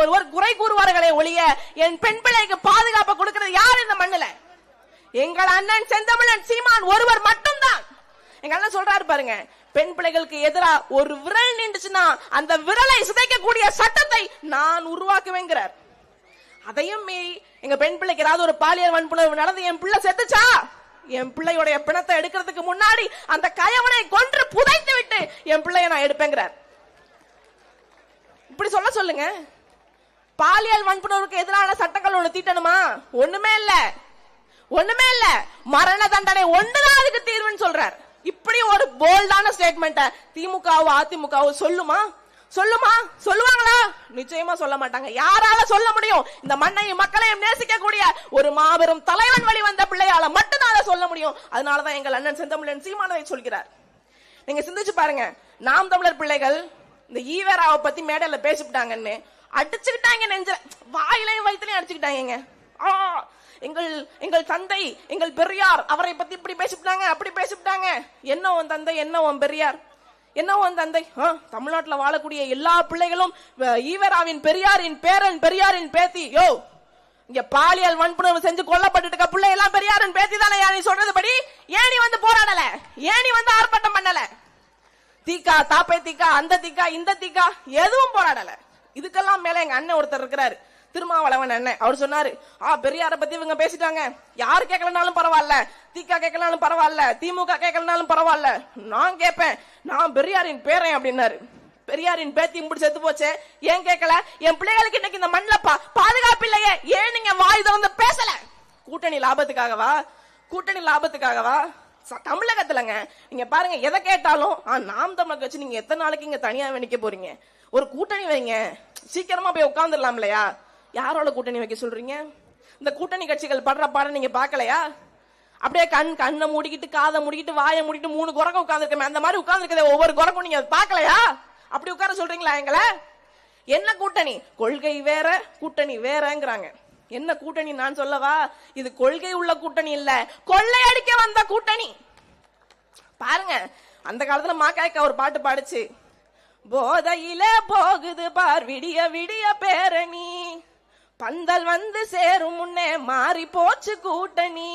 ஒருவர் குறை கூறுவார்களே ஒழிய என் பெண் பிள்ளைக்கு பாதுகாப்பு கொடுக்கிறது யார் இந்த மண்ணுல? எங்கள் அண்ணன் செந்தமிழன் சீமான் ஒருவர் மட்டும்தான். எங்க அண்ணன் சொல்றாரு பாருங்க, பெண் பிள்ளைகளுக்கு எதிராக ஒரு விரல் நின்றுச்சுன்னா அந்த விரலை சிதைக்கக்கூடிய சட்டத்தை நான் உருவாக்குவேங்கிறார். அதையும் மீறி எங்க பெண் பிள்ளைக்கு ஏதாவது ஒரு பாலியல் வன்புணர்வு நடந்து என் பிள்ளை செத்துச்சா, என் பிள்ளையோட பிணத்தை எடுக்கிறதுக்கு முன்னாடி அந்த கயவனை கொன்று புதைத்து விட்டு என் பிள்ளைய நான் எடுப்பேங்கிறார். இப்படி சொல்லுங்க. பாலியல் வன்புணர்வுக்கு எதிரான சட்டங்கள் ஒண்ணு தீட்டணுமா? ஒண்ணுமே இல்ல. மரண தண்டனை ஒண்ணுதான் அதுக்கு தீர்வுன்னு சொல்றார். இப்படி ஒரு போல்டான ஸ்டேட்மெண்ட் திமுகவோ அதிமுகவோ சொல்லுவாங்களா? நிச்சயமா சொல்ல மாட்டாங்க. யாரால சொல்ல முடியும்? இந்த மண்ணையும் மக்களையும் நேசிக்கக்கூடிய ஒரு மாபெரும் தலைவன் வழி வந்த பிள்ளையால மட்டும்தான் சொல்ல முடியும். அதனாலதான் எங்கள் அண்ணன் செந்தமிழன் சீமானவை சொல்கிறார். நீங்க சிந்திச்சு பாருங்க, நாம் தமிழர் பிள்ளைகள் இந்த ஈவேராவை பத்தி மேடையில பேசிவிட்டாங்கன்னு அடிச்சுக்கிட்டாங்க, நெஞ்ச வாயிலையும் வயிற்றுலையும் அடிச்சுக்கிட்டாங்க. எங்கள் தந்தை, எங்கள் பெரியார் அவரை பத்தி இப்படி பேசிவிட்டாங்க, அப்படி பேசிவிட்டாங்க. என்ன உன் தந்தை, என்ன உன் பெரியார், என்ன உன் தந்தை? தமிழ்நாட்டில் வாழக்கூடிய எல்லா பிள்ளைகளும் ஈவேராவின் பெரியாரின் பேரன், பெரியாரின் பேத்தி. யோ, இங்க பாலியல் வன்புணர்வு செஞ்சு கொல்லப்பட்டு பிள்ளை எல்லாம் பெரியாரின் பேத்தி தானே? நீ சொல்றது படி ஏன் நீ வந்து போராடல? ஏன் நீ வந்து ஆர்ப்பாட்டம் பண்ணல? தீக்கா, தாப்பே தீக்கா, அந்த தீக்கா, இந்த தீக்கா எதுவும் போராடல. இதுக்கெல்லாம் மேல எங்க அண்ணன் ஒருத்தர் இருக்கிறாரு, திருமாவளவன் அண்ணன். அவர் சொன்னாரு, பெரியார பத்தி இவங்க பேசிட்டாங்க, யாரு கேட்கலனாலும் பரவாயில்ல, தீக்கா கேட்கலனாலும் பரவாயில்ல, திமுக கேட்கலனாலும் பரவாயில்ல, நான் கேட்பேன், நான் பெரியாரின் பேரன் அப்படின்னாரு. பெரியாரின் பேத்தி இப்படி செத்து போச்சே, ஏன் கேட்கல? என் பிள்ளைகளுக்கு இன்னைக்கு இந்த மண்ணில பாதுகாப்பு இல்லையே, ஏன் நீங்க வாய் திறந்து பேசல? கூட்டணி லாபத்துக்காகவா? தமிழகத்துலங்க நீங்க பாருங்க, எதை கேட்டாலும் நாம் தமிழக வச்சு நீங்க எத்தனை நாளைக்கு இங்க தனியா நிக்க போறீங்க? ஒரு கூட்டணி வைங்க, சீக்கிரமா போய் உட்கார்ந்துடலாம் இல்லையா? யாரோட கூட்டணி வைக்க சொல்றீங்க? இந்த கூட்டணி கட்சிகள் படுற பாடம் நீங்க பாக்கலையா? அப்படியே கண்ணை மூடிக்கிட்டு, காதை மூடிக்கிட்டு, வாயை மூடிட்டு 3 குரங்கு உட்கார்ந்துருக்கமே, அந்த மாதிரி உட்கார்ந்துருக்கே ஒவ்வொரு குரங்கும் நீங்க பாக்கலையா? அப்படி உட்கார சொல்றீங்களா எங்களை? என்ன கூட்டணி? கொள்கை வேற, கூட்டணி வேறங்கிறாங்க. என்ன கூட்டணி நான் சொல்லவா? இது கொள்கை உள்ள கூட்டணி இல்ல, கொள்ளையடிக்க வந்த கூட்டணி. பாருங்க, அந்த காலத்துல மாக்காய்க்கா ஒரு பாட்டு பாடுச்சு, போதையில போகுது பார் விடிய விடிய பேரணி, பந்தல் வந்து சேரும் முன்னே மாறி போச்சு கூட்டணி,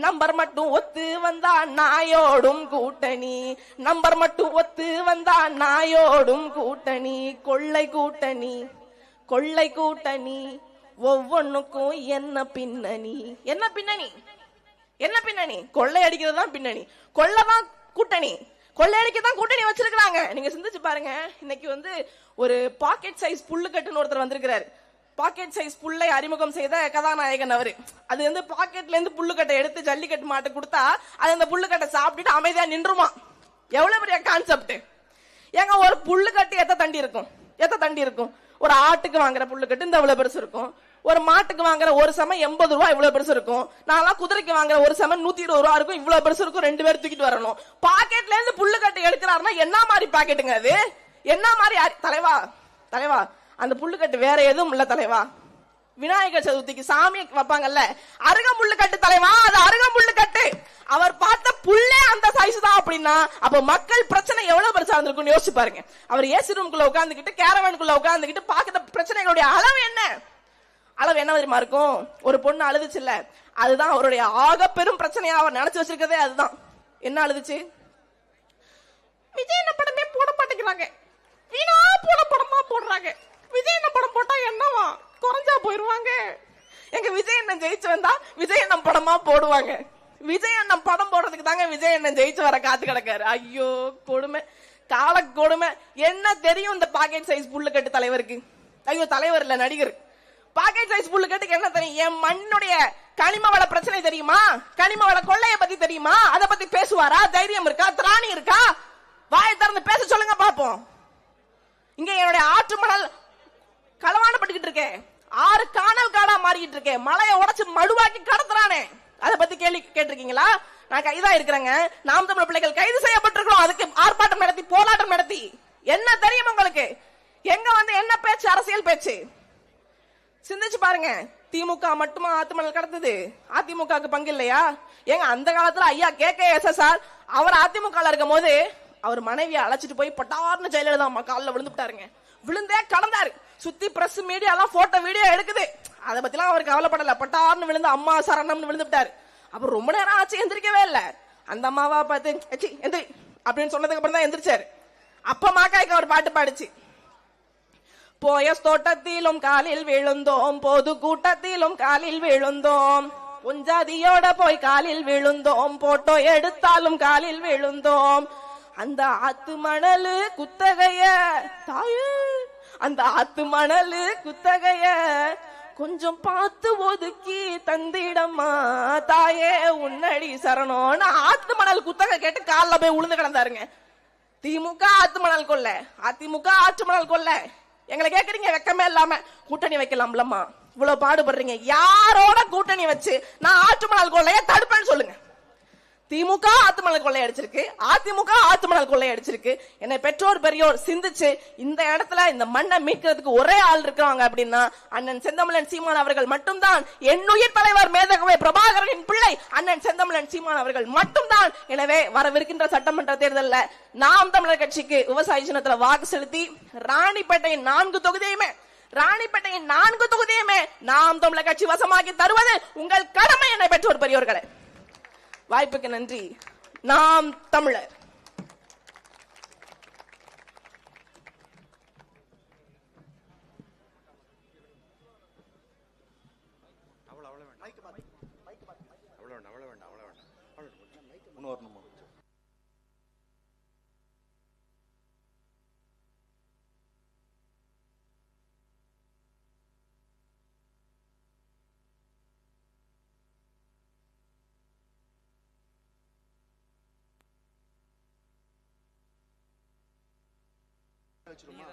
நம்பர் மட்டும் ஒத்து வந்தா நாயோடும் கூட்டணி, நம்பர் மட்டும் ஒத்து வந்தா நாயோடும் கூட்டணி, கொள்ளை கூட்டணி ஒவ்வொன்னுக்கும் என்ன பின்னணி? கொள்ளை அடிக்கிறது தான் பின்னணி, கொள்ளைதான் கூட்டணி, கொள்ளையடிக்கதான் கூட்டணி வச்சிருக்காங்க. நீங்க சிந்திச்சு பாருங்க, இன்னைக்கு வந்து ஒரு பாக்கெட் சைஸ் புல்லுக்கட்டுன்னு ஒருத்தர் வந்திருக்கிறாரு. பாக்கெட் சைஸ் புல்லை அறிமுகம் செய்த கதாநாயகன் அவரு. அது வந்து பாக்கெட்ல இருந்து புல்லுக்கட்டை எடுத்து ஜல்லிக்கட்டு மாட்டு கொடுத்தா அது அந்த புல்லுக்கட்டை சாப்பிட்டுட்டு அமைதியா நின்றுமா. எவ்வளவு பெரிய கான்செப்ட் ஏங்க! ஒரு புல்லுக்கட்டு எத்த தண்டி இருக்கும்? ஒரு ஆட்டுக்கு வாங்குற புல்லுக்கட்டு இந்த இவ்வளவு பெருசு இருக்கும், ஒரு மாட்டுக்கு வாங்குற ஒரு சம 80 ரூபாய் இவ்வளவு பெருசு இருக்கும், நான்லாம் குதிரைக்கு வாங்குற ஒரு சம 120 ரூபா இருக்கும், இவ்வளவு பெருசு இருக்கும். 2 பேர் தூக்கிட்டு வரணும். பாக்கெட்ல இருந்து புல்லுக்கட்டை எடுக்கிறாருன்னா என்ன மாதிரி பாக்கெட்டுங்க அது? என்ன மாதிரி? தலைவா அந்த புல்லுக்கட்டு வேற எதுவும் இல்ல தலைவா, விநாயகர் சதுர்த்திக்கு சாமி வைப்பாங்கல்ல அருகம்புல்லு கட்டு தலைவா, அது அருகம்புல்லு கட்டு. அவர் பார்த்த புல்லே அந்த சைஸ் தான் அப்படின்னா அப்ப மக்கள் பிரச்சனை எவ்வளவு பெருசா இருந்திருக்கும்னு யோசிச்சு பாருங்க. அவர் ஏசி ரூம்குள்ள உட்கார்ந்துகிட்டு, கேரவானுக்குள்ள உட்கார்ந்துகிட்டு பார்க்கிற பிரச்சனைகளுடைய அளவு என்ன தெரியுமா இருக்கும்? ஒரு பொண்ணு அழுதுச்சு இல்ல, அதுதான் அவருடைய ஆக பெரும் பிரச்சனையா அவர் நினைச்சு வச்சிருக்கதே. அதுதான் என்ன அழுதுச்சு? விஜய் என்ன படமே போட மாட்டேங்கிறாங்க, வீணா போட படமா போடுறாங்க, விஜய் என்ன படம் போட்டா என்னவா குறைஞ்சா போயிருவாங்க, எங்க விஜய் என்ன ஜெயிச்சு வந்தா விஜய் என்ன படமா போடுவாங்க, விஜய் என்ன படம் போடுறதுக்கு தாங்க விஜய் என்ன ஜெயிச்சு வர காத்து கிடக்காரு. ஐயோ கொடுமை, கால கொடுமை. என்ன தெரியும் இந்த பாக்கெட் சைஸ் புல்லுக்கட்டு தலைவருக்கு? ஐயோ தலைவர் இல்ல, நடிகர். பாக்கெட் சைஸ் புல்லுக்கட்டுக்கு என்ன தெரியும்? என் மண்ணுடைய கனிம வள பிரச்சனை தெரியுமா? கனிம வள கொள்ளைய பத்தி தெரியுமா? அதை பத்தி பேசுவாரா? தைரியம் இருக்கா? திராணி இருக்கா? வாயை திறந்து பேச சொல்லுங்க பாப்போம். இங்க என்னுடைய ஆற்று மணல் களவாடப்பட்டுக்கிட்டு இருக்கேன், 6 காணல் காடா மாறிக்கிட்டு இருக்கேன், மலையை உடைச்சு மடுவாக்கி கடத்துறானே, அதை பத்தி கேள்வி கேட்டிருக்கீங்களா? நான் கைதா இருக்கிறேங்க, நாம் தமிழர் பிள்ளைகள் கைது செய்யப்பட்டிருக்கிறோம், அதுக்கு ஆர்ப்பாட்டம் நடத்தி போராட்டம் நடத்தி. என்ன தெரியும் உங்களுக்கு? எங்க வந்து என்ன பேச்சு? அரசியல் பேச்சு. சிந்திச்சு பாருங்க, திமுக மட்டுமா ஆத்துமணல் கடந்தது? அதிமுக பங்கு இல்லையா? ஏங்க அந்த காலத்துல ஐயா KKSSR அவர் அதிமுக இருக்கும் போது அவர் மனைவியை அழைச்சிட்டு போய் பட்டார்னு ஜெயலலிதா அம்மா காலில் விழுந்துட்டாருங்க, விழுந்தே கடந்தாரு. சுத்தி பிரஸ் மீடியா எல்லாம் போட்டோ வீடியோ எடுக்குது. அதை பத்திலாம் அவர் கவலைப்படல. பட்டார்னு விழுந்து அம்மா சரணம்னு விழுந்துட்டாரு. அப்புறம் ரொம்ப நேரம் ஆச்சு, எந்திரிக்கவே இல்லை. அந்த அம்மாவா பார்த்து எந்திரி அப்படின்னு சொன்னதுக்கு அப்புறம் தான் எந்திரிச்சாரு. அப்ப மாக்காய்க்கு அவர் பாட்டு பாடிச்சு. போய தோட்டத்திலும் காலில் விழுந்தோம், பொது கூட்டத்திலும் காலில் விழுந்தோம், பொஞ்சாதியோட போய் காலில் விழுந்தோம், போட்டோ எடுத்தாலும் காலில் விழுந்தோம். அந்த ஆத்து மணலு குத்தகைய தாயே, அந்த ஆத்து மணலு குத்தகைய கொஞ்சம் பார்த்து ஒதுக்கி தந்திடம்மா தாயே உன்னடி சரணோன்னு ஆத்து மணல் குத்தகை கேட்டு காலில் போய் உளுந்து கிடந்தாருங்க. திமுக ஆத்து மணல் கொள்ள, அதிமுக ஆற்று மணல் கொள்ள. எங்களை கேக்குறீங்க வெக்கமே இல்லாம கூட்டணி வைக்கலாம்லம்மா, இவ்வளவு பாடுபடுறீங்க. யாரோட கூட்டணி வச்சு நான் ஆற்று மணல் கொள்ளைய தடுப்பேன்னு சொல்லுங்க. திமுக ஆத்துமணல் கொள்ளை அடிச்சிருக்கு, அதிமுக ஆத்துமணல் கொள்ளை அடிச்சிருக்கு. என்னை பெற்றோர் பெரியோர் சிந்திச்சு இந்த இடத்துல இந்த மண்ணை மீட்கிறதுக்கு ஒரே ஆள் இருக்காங்க அப்படின்னா அண்ணன் செந்தமிழன் சீமான் அவர்கள் மட்டும்தான். என்னுயிர் தலைவர் மேதகவை பிரபாகரனின் பிள்ளை அண்ணன் செந்தமிழன் சீமான் அவர்கள் மட்டும்தான். எனவே வரவிருக்கின்ற சட்டமன்ற தேர்தலில் நாம் தமிழர் கட்சிக்கு விவசாய சின்னத்துல வாக்கு செலுத்தி ராணிப்பேட்டையின் 4 தொகுதியுமே நாம் தமிழர் கட்சி வசமாக்கி தருவது உங்கள் கடமை. என்னை பெற்றோர் பெரியோர்களே, வாய்ப்புக்கு நன்றி. நாம் தமிழர். வச்சிருமா